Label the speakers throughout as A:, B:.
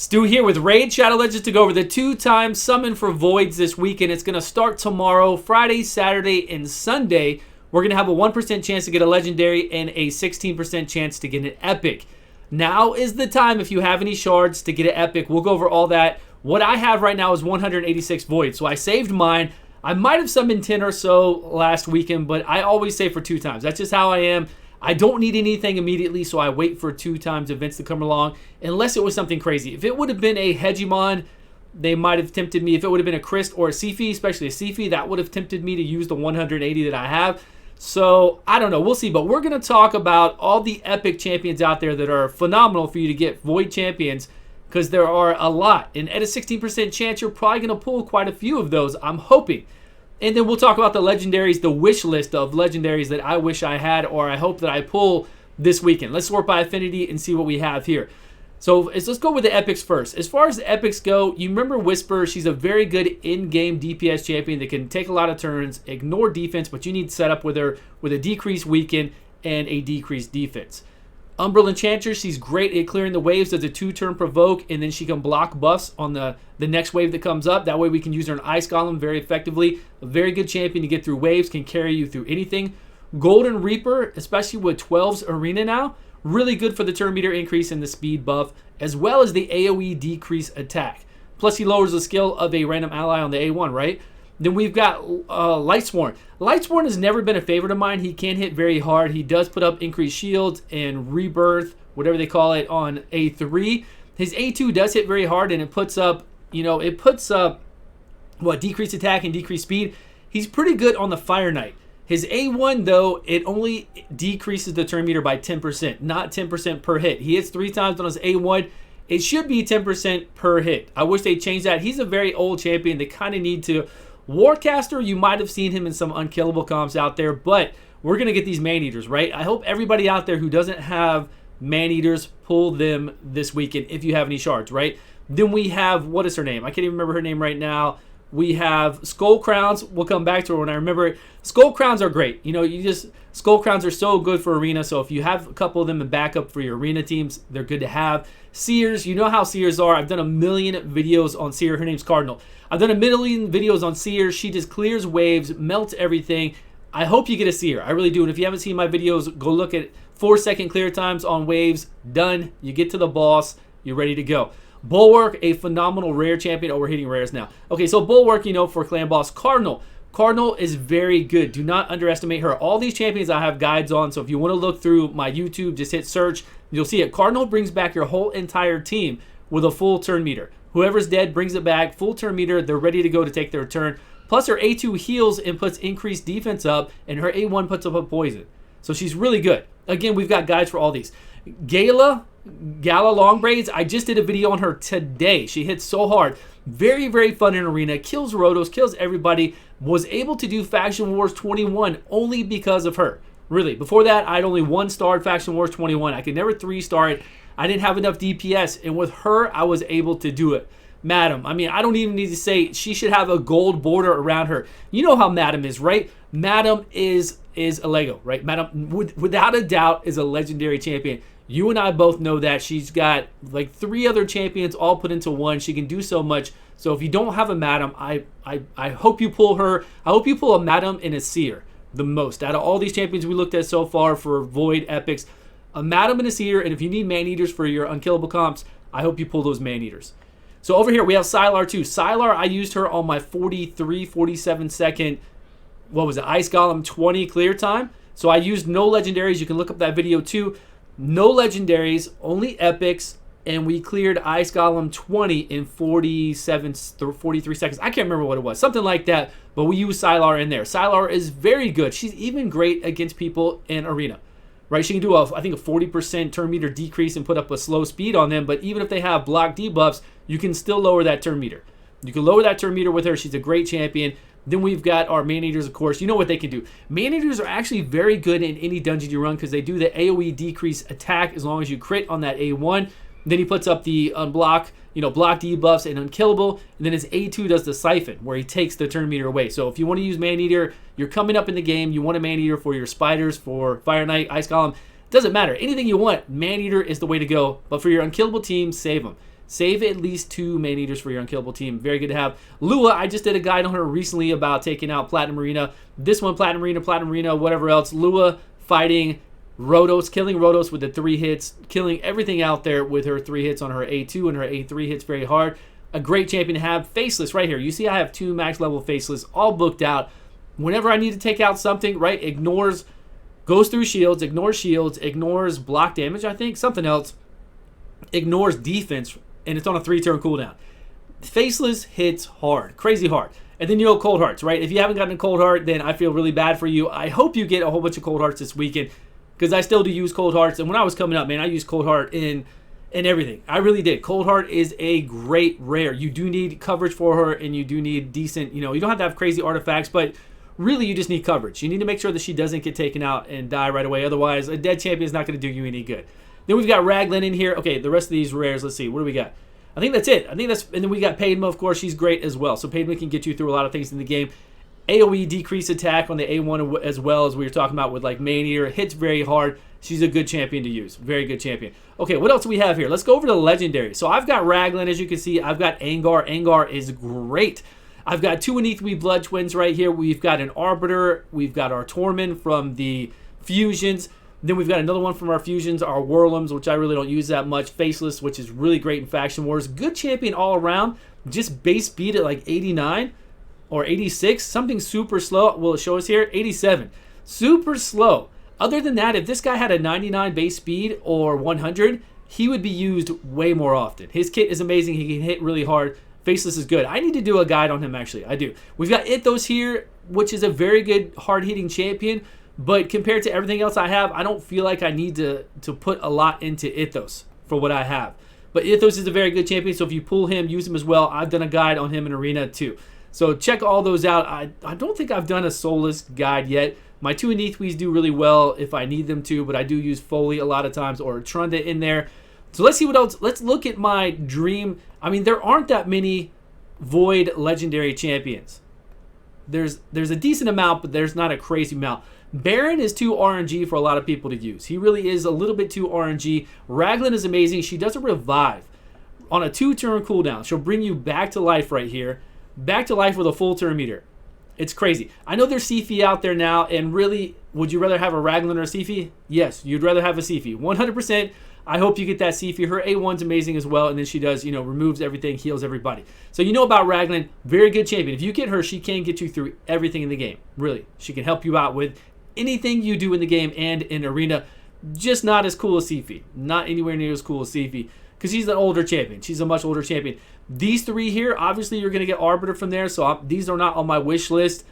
A: Stu here with Raid Shadow Legends to go over the 2-time summon for Voids this weekend. It's going to start tomorrow, Friday, Saturday, and Sunday. We're going to have a 1% chance to get a Legendary and a 16% chance to get an Epic. Now is the time, if you have any shards, to get an Epic. We'll go over all that. What I have right now is 186 Voids, so I saved mine. I might have summoned 10 or so last weekend, but I always save for 2 times. That's just how I am. I don't need anything immediately, so I wait for 2 times events to come along, unless it was something crazy. If it would have been a Hegemon, they might have tempted me. If it would have been a Christ or a Sifi, especially a Sifi, that would have tempted me to use the 180 that I have. So, I don't know. We'll see. But we're going to talk about all the epic champions out there that are phenomenal for you to get Void champions, because there are a lot. And at a 16% chance, you're probably going to pull quite a few of those, I'm hoping. And then we'll talk about the legendaries, the wish list of legendaries that I wish I had or I hope that I pull this weekend. Let's sort by affinity and see what we have here. So let's go with the epics first. As far as the epics go, you remember Whisper. She's a very good in-game DPS champion that can take a lot of turns, ignore defense, but you need setup with her with a decreased weaken and a decreased defense. Umbral Enchanter, she's great at clearing the waves, does a 2-turn provoke, and then she can block buffs on the next wave that comes up. That way we can use her in Ice Golem very effectively. A very good champion to get through waves, can carry you through anything. Golden Reaper, especially with 12's Arena now, really good for the turn meter increase and the speed buff, as well as the AoE decrease attack. Plus he lowers the skill of a random ally on the A1, right? Then we've got Lightsworn. Lightsworn has never been a favorite of mine. He can hit very hard. He does put up increased shields and rebirth, whatever they call it, on A3. His A2 does hit very hard, and it puts up, decreased attack and decreased speed. He's pretty good on the Fire Knight. His A1, though, it only decreases the turn meter by 10%, not 10% per hit. He hits 3 times on his A1. It should be 10% per hit. I wish they changed that. He's a very old champion. They kind of need to. Warcaster, you might have seen him in some unkillable comps out there, but we're going to get these man-eaters, right? I hope everybody out there who doesn't have man-eaters, pull them this weekend if you have any shards, right? Then we have, what is her name? I can't even remember her name right now. We have Skull Crowns. We'll come back to her when I remember it. Skull Crowns are great. Skull Crowns are so good for Arena, so if you have a couple of them in backup for your Arena teams, they're good to have. Seers, you know how Seers are. I've done a million videos on Seer. Her name's Cardinal. I've done a million videos on Seer. She just clears waves, melts everything. I hope you get a Seer. I really do. And if you haven't seen my videos, go look at 4-second clear times on waves. Done. You get to the boss. You're ready to go. Bulwark, a phenomenal rare champion. Oh, we're hitting rares now. Okay, so Bulwark, for clan boss. Cardinal. Cardinal is very good. Do not underestimate her. All these champions I have guides on, so if you want to look through my YouTube, just hit search. You'll see it. Cardinal brings back your whole entire team with a full turn meter. Whoever's dead brings it back, full turn meter. They're ready to go to take their turn. Plus her A2 heals and puts increased defense up, and her A1 puts up a poison. So she's really good. Again, we've got guides for all these. Gala long braids. I just did a video on her today. She hits so hard. Very, very fun in Arena. Kills Rotos, kills everybody. Was able to do Faction Wars 21 only because of her. Really. Before that, I'd only 1-starred Faction Wars 21. I could never 3-star it. I didn't have enough DPS, and with her, I was able to do it. Madam, I don't even need to say she should have a gold border around her. You know how Madam is, right? Madam is a Lego, right? Madam, without a doubt, is a legendary champion. You and I both know that. She's got like 3 other champions all put into one. She can do so much. So if you don't have a Madam, I hope you pull her. I hope you pull a Madam and a Seer the most. Out of all these champions we looked at so far for Void Epics, a Madam and a Seer, and if you need Man-Eaters for your unkillable comps, I hope you pull those Man-Eaters. So over here, we have Sylar too. Sylar, I used her on my 47 second, Ice Golem 20 clear time. So I used no legendaries. You can look up that video too. No legendaries, only epics, and we cleared Ice Golem 20 in 43 seconds. I can't remember what it was, something like that, but we used Sylar in there. Sylar is very good. She's even great against people in Arena. Right, she can do I think a 40% turn meter decrease and put up a slow speed on them, but even if they have block debuffs, you can still lower that turn meter. You can lower that turn meter with her. She's a great champion. Then we've got our Man-Eaters, of course. You know what they can do. Man-Eaters are actually very good in any dungeon you run because they do the AoE decrease attack as long as you crit on that A1. Then he puts up the unblock, block debuffs and unkillable. And then his A2 does the siphon where he takes the turn meter away. So if you want to use Man-Eater, you're coming up in the game. You want a Man-Eater for your spiders, for Fire Knight, Ice Golem. Doesn't matter. Anything you want, Man-Eater is the way to go. But for your unkillable team, save them. Save at least 2 man-eaters for your unkillable team. Very good to have. Lua, I just did a guide on her recently about taking out Platinum Arena. This one, Platinum Arena, whatever else. Lua fighting Rotos, killing Rotos with the 3 hits, killing everything out there with her 3 hits on her A2, and her A3 hits very hard. A great champion to have. Faceless right here. You see I have 2 max level Faceless all booked out. Whenever I need to take out something, right, goes through shields, ignores block damage, I think, something else, ignores defense, and it's on a 3-turn cooldown. Faceless hits hard, crazy hard. And then you go Cold Hearts, right? If you haven't gotten a Cold Heart, then I feel really bad for you. I hope you get a whole bunch of Cold Hearts this weekend, because I still do use Cold Hearts. And when I was coming up, man, I used Cold Heart in everything. I really did. Cold Heart is a great rare. You do need coverage for her, and you do need decent, you don't have to have crazy artifacts, but really you just need coverage. You need to make sure that she doesn't get taken out and die right away. Otherwise, a dead champion is not going to do you any good. Then we've got Raglan in here. Okay, the rest of these rares, let's see. What do we got? I think that's it. And then we got Padma, of course. She's great as well. So Padma can get you through a lot of things in the game. AoE decrease attack on the A1 as well, as we were talking about with like Man-Eater. Hits very hard. She's a good champion to use. Very good champion. Okay, what else do we have here? Let's go over to Legendary. So I've got Raglan, as you can see. I've got Angar. Angar is great. I've got 2 Aneath Blood Twins right here. We've got an Arbiter. We've got our Tormund from the Fusions. Then we've got another one from our Fusions, our Whirlums, which I really don't use that much. Faceless, which is really great in Faction Wars. Good champion all around. Just base speed at like 89 or 86. Something super slow. Will it show us here? 87. Super slow. Other than that, if this guy had a 99 base speed or 100, he would be used way more often. His kit is amazing. He can hit really hard. Faceless is good. I need to do a guide on him, actually. I do. We've got Ithos here, which is a very good hard-hitting champion. But compared to everything else I have, I don't feel like I need to put a lot into Ithos for what I have. But Ithos is a very good champion, so if you pull him, use him as well. I've done a guide on him in Arena too. So check all those out. I don't think I've done a Soulless guide yet. My 2 Aneathwees do really well if I need them to, but I do use Foley a lot of times or Trunda in there. So let's see what else. Let's look at my dream. I mean, there aren't that many Void Legendary champions. There's a decent amount, but there's not a crazy amount. Baron is too RNG for a lot of people to use. He really is a little bit too RNG. Raglan is amazing. She does a revive on a 2-turn cooldown. She'll bring you back to life right here. Back to life with a full turn meter. It's crazy. I know there's Sifi out there now, and really, would you rather have a Raglan or a Sifi? Yes, you'd rather have a Sifi. 100%. I hope you get that Sifi. Her A1's amazing as well, and then she does, removes everything, heals everybody. So you know about Raglan, very good champion. If you get her, she can get you through everything in the game. Really. She can help you out with anything you do in the game and in Arena. Just not as cool as Sifi. Not anywhere near as cool as Sifi, because she's an older champion. She's a much older champion. These 3 here, obviously you're going to get Arbiter from there, so these are not on my wish list.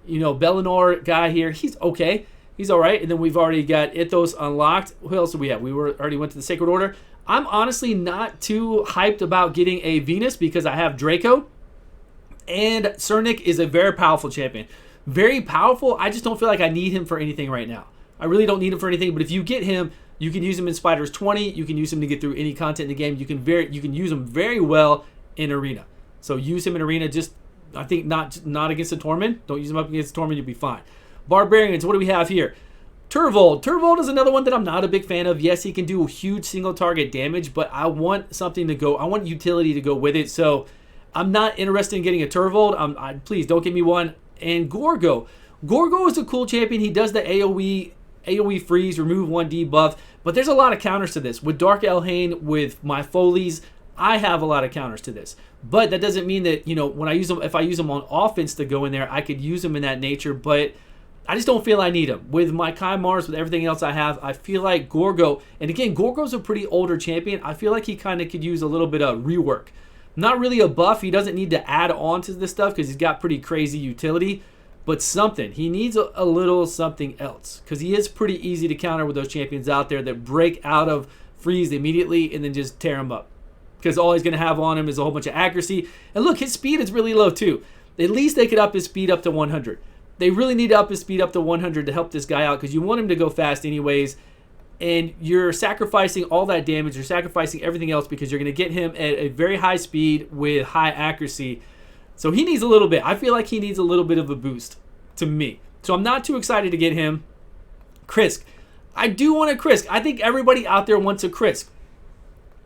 A: Bellinor guy here, he's okay. He's all right. And then we've already got Ithos unlocked. Who else do we have? We already went to the Sacred Order. I'm honestly not too hyped about getting a Venus because I have Draco. And Cernic is a very powerful champion. Very powerful. I just don't feel like I need him for anything right now. I really don't need him for anything. But if you get him, you can use him in Spiders 20. You can use him to get through any content in the game. You can use him very well in Arena. So use him in Arena. Just, I think, not against the Tormund. Don't use him up against the Tormund. You'll be fine. Barbarians, what do we have here? Turvol. Turvol is another one that I'm not a big fan of. Yes, he can do huge single target damage, but I want something to go. I want utility to go with it. So I'm not interested in getting a Turvol. Please don't give me one. And Gorgo. Gorgo is a cool champion. He does the AoE freeze, remove 1 debuff, but there's a lot of counters to this. With Dark Elhain, with my Foleys, I have a lot of counters to this. But that doesn't mean that, when I use them, if I use them on offense to go in there, I could use them in that nature, but I just don't feel I need them. With my Kymars, with everything else I have, I feel like Gorgo, and again, Gorgo's a pretty older champion. I feel like he kind of could use a little bit of rework. Not really a buff. He doesn't need to add on to this stuff because he's got pretty crazy utility. But something. He needs a little something else. Because he is pretty easy to counter with those champions out there that break out of freeze immediately and then just tear him up. Because all he's going to have on him is a whole bunch of accuracy. And look, his speed is really low too. At least they could up his speed up to 100. They really need to up his speed up to 100 to help this guy out. Because you want him to go fast anyways. And you're sacrificing all that damage. You're sacrificing everything else because you're going to get him at a very high speed with high accuracy. So he needs a little bit. I feel like he needs a little bit of a boost to me. So I'm not too excited to get him. Krisk. I do want a Krisk. I think everybody out there wants a Krisk.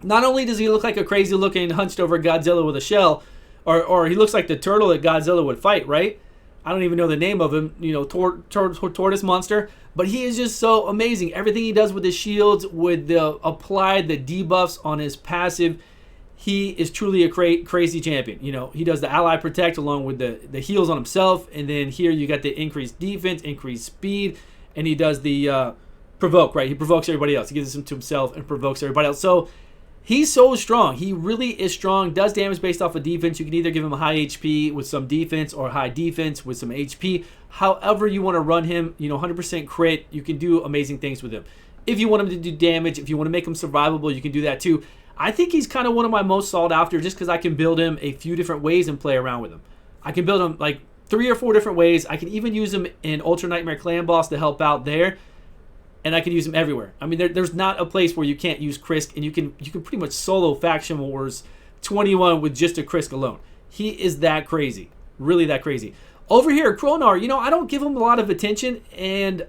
A: Not only does he look like a crazy looking hunched over Godzilla with a shell, or he looks like the turtle that Godzilla would fight, right? I don't even know the name of him, tortoise monster. But he is just so amazing. Everything he does with his shields, with the applied the debuffs on his passive, he is truly a crazy champion. He does the ally protect along with the heals on himself, and then here you got the increased defense, increased speed, and he does the provoke, right? He provokes everybody else. He gives them to himself and provokes everybody else. So he's so strong. He really is strong. Does damage based off of defense. You can either give him a high HP with some defense or high defense with some HP. However you want to run him, 100% crit. You can do amazing things with him. If you want him to do damage, if you want to make him survivable, you can do that too. I think he's kind of one of my most sought after just because I can build him a few different ways and play around with him. I can build him like 3 or 4 different ways. I can even use him in Ultra Nightmare Clan Boss to help out there. And I can use him everywhere. I mean, there's not a place where you can't use Krisk, and you can pretty much solo Faction Wars 21 with just a Krisk alone. He is that crazy. Really that crazy. Over here, Kronar, I don't give him a lot of attention, and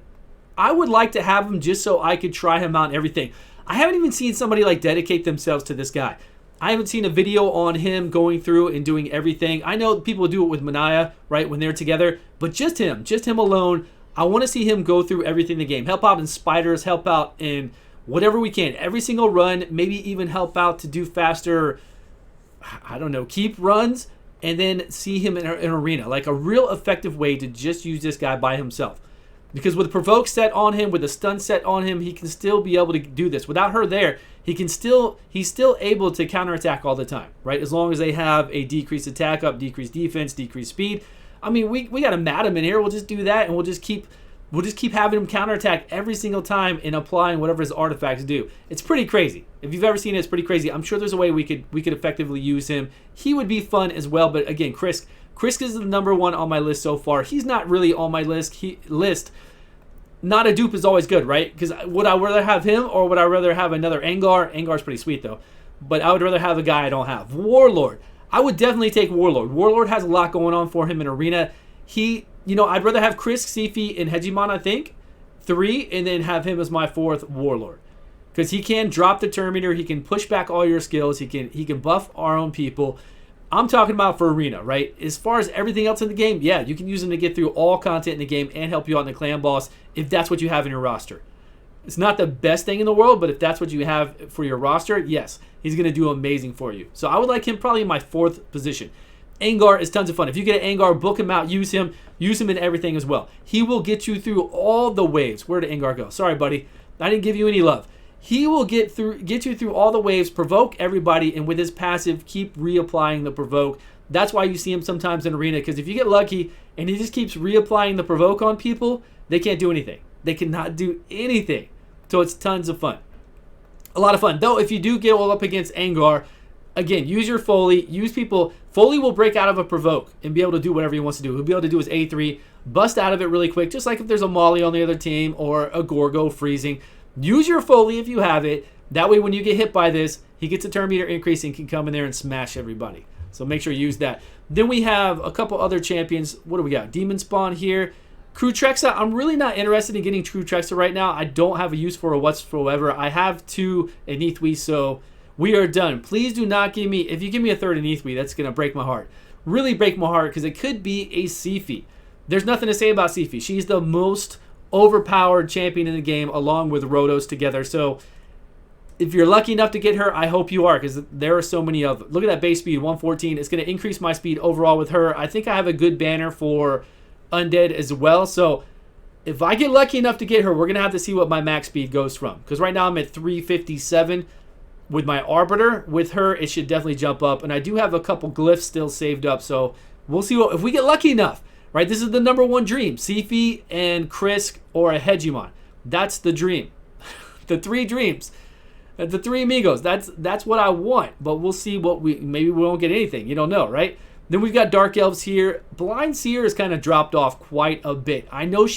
A: I would like to have him just so I could try him out and everything. I haven't even seen somebody dedicate themselves to this guy. I haven't seen a video on him going through and doing everything. I know people do it with Manaya, right, when they're together, but just him alone. I want to see him go through everything in the game. Help out in spiders, help out in whatever we can. Every single run, maybe even help out to do faster, keep runs, and then see him in an arena. Like a real effective way to just use this guy by himself. Because with the provoke set on him, with the stun set on him, he can still be able to do this. Without her there, he's still able to counterattack all the time, right? As long as they have a decreased attack up, decreased defense, decreased speed. I mean, we got a Madam in here. We'll just do that, and we'll just keep having him counterattack every single time and applying whatever his artifacts do. It's pretty crazy. If you've ever seen it, it's pretty crazy. I'm sure there's a way we could effectively use him. He would be fun as well. But again, Krisk is the number 1 on my list so far. He's not really on my list. Not a dupe is always good, right? Because would I rather have him or would I rather have another Angar? Angar's pretty sweet though. But I would rather have a guy I don't have. Warlord. I would definitely take Warlord. Warlord has a lot going on for him in Arena. I'd rather have Krisk, Sifi, and Hegemon, I think. 3, and then have him as my 4th Warlord. Because he can drop the Terminator. He can push back all your skills. He can buff our own people. I'm talking about for Arena, right? As far as everything else in the game, yeah, you can use him to get through all content in the game and help you out in the clan boss if that's what you have in your roster. It's not the best thing in the world, but if that's what you have for your roster, yes, he's going to do amazing for you. So I would like him probably in my 4th position. Angar is tons of fun. If you get an Angar, book him out, use him in everything as well. He will get you through all the waves. Where did Angar go? Sorry, buddy. I didn't give you any love. He will get you through all the waves, provoke everybody, and with his passive, keep reapplying the provoke. That's why you see him sometimes in Arena, because if you get lucky and he just keeps reapplying the provoke on people, they can't do anything. They cannot do anything. So it's tons of fun. A lot of fun. Though, if you do get all up against Angar, again, use your Foley. Use people. Foley will break out of a provoke and be able to do whatever he wants to do. He'll be able to do his A3, bust out of it really quick, just like if there's a Molly on the other team or a Gorgo freezing. Use your Foley if you have it. That way, when you get hit by this, he gets a turn meter increase and can come in there and smash everybody. So make sure you use that. Then we have a couple other champions. What do we got? Demon Spawn here. Crew Trexa, I'm really not interested in getting Crew Trexa right now. I don't have a use for it whatsoever. I have 2 Anithwi, so we are done. Please do not give me, if you give me a 3rd Anithwi, that's going to break my heart. Really break my heart, because it could be a Sifi. There's nothing to say about Sifi. She's the most overpowered champion in the game, along with Rotos together. So if you're lucky enough to get her, I hope you are, because there are so many of them. Look at that base speed, 114. It's going to increase my speed overall with her. I think I have a good banner for Undead as well. So if I get lucky enough to get her, we're going to have to see what my max speed goes from. Because right now I'm at 357 with my Arbiter. With her, it should definitely jump up. And I do have a couple glyphs still saved up. So we'll see if we get lucky enough. Right, this is the number 1 dream. Sifi and Krisk or a Hegemon. That's the dream. The 3 dreams. The 3 amigos. That's what I want. But we'll see what maybe we won't get anything. You don't know, right? Then we've got Dark Elves here. Blind Seer has kind of dropped off quite a bit. I know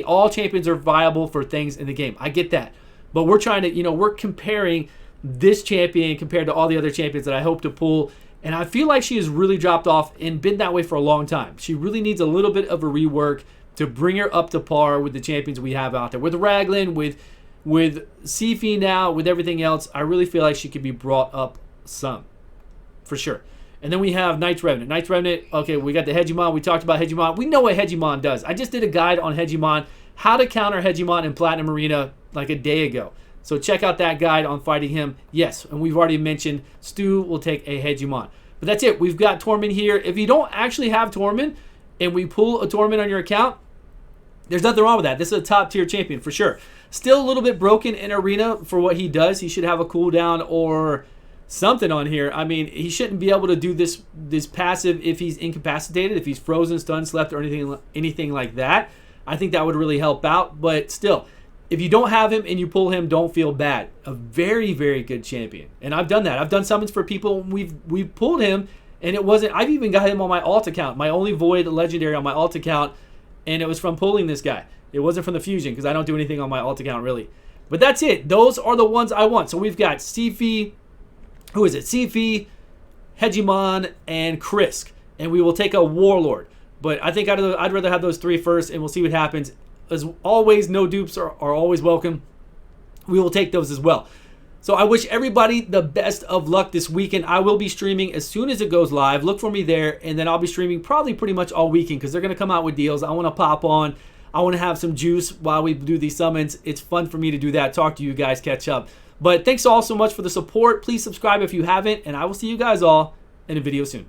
A: all champions are viable for things in the game. I get that. But we're trying to, we're comparing this champion compared to all the other champions that I hope to pull. And I feel like she has really dropped off and been that way for a long time. She really needs a little bit of a rework to bring her up to par with the champions we have out there. With Raglan, with With Sifi now, with everything else, I really feel like she could be brought up some, for sure. And then we have Knight's Revenant. Knight's Revenant, okay, we got the Hegemon. We talked about Hegemon. We know what Hegemon does. I just did a guide on Hegemon, how to counter Hegemon in Platinum Arena like a day ago. So check out that guide on fighting him. Yes, and we've already mentioned Stu will take a Hegemon. But that's it. We've got Tormund here. If you don't actually have Tormund and we pull a Tormund on your account, there's nothing wrong with that. This is a top tier champion for sure. Still a little bit broken in Arena for what he does. He should have a cooldown or something on here. I mean, he shouldn't be able to do this passive if he's incapacitated, if he's frozen, stunned, slept, or anything like that. I think that would really help out. But still, if you don't have him and you pull him, don't feel bad. A very, very good champion. And I've done that. I've done summons for people. We've pulled him, and it wasn't. I've even got him on my alt account, my only void legendary on my alt account, and it was from pulling this guy. It wasn't from the fusion because I don't do anything on my alt account really. But that's it. Those are the ones I want. So we've got Sifi, who is it? Sifi, Hegemon, and Krisk. And we will take a Warlord. But I think I'd rather have those three first, and we'll see what happens. As always, no dupes are always welcome. We will take those as well. So I wish everybody the best of luck this weekend. I will be streaming as soon as it goes live. Look for me there, and then I'll be streaming probably pretty much all weekend because they're going to come out with deals. I want to pop on. I want to have some juice while we do these summons. It's fun for me to do that, talk to you guys, catch up. But thanks all so much for the support. Please subscribe if you haven't, and I will see you guys all in a video soon.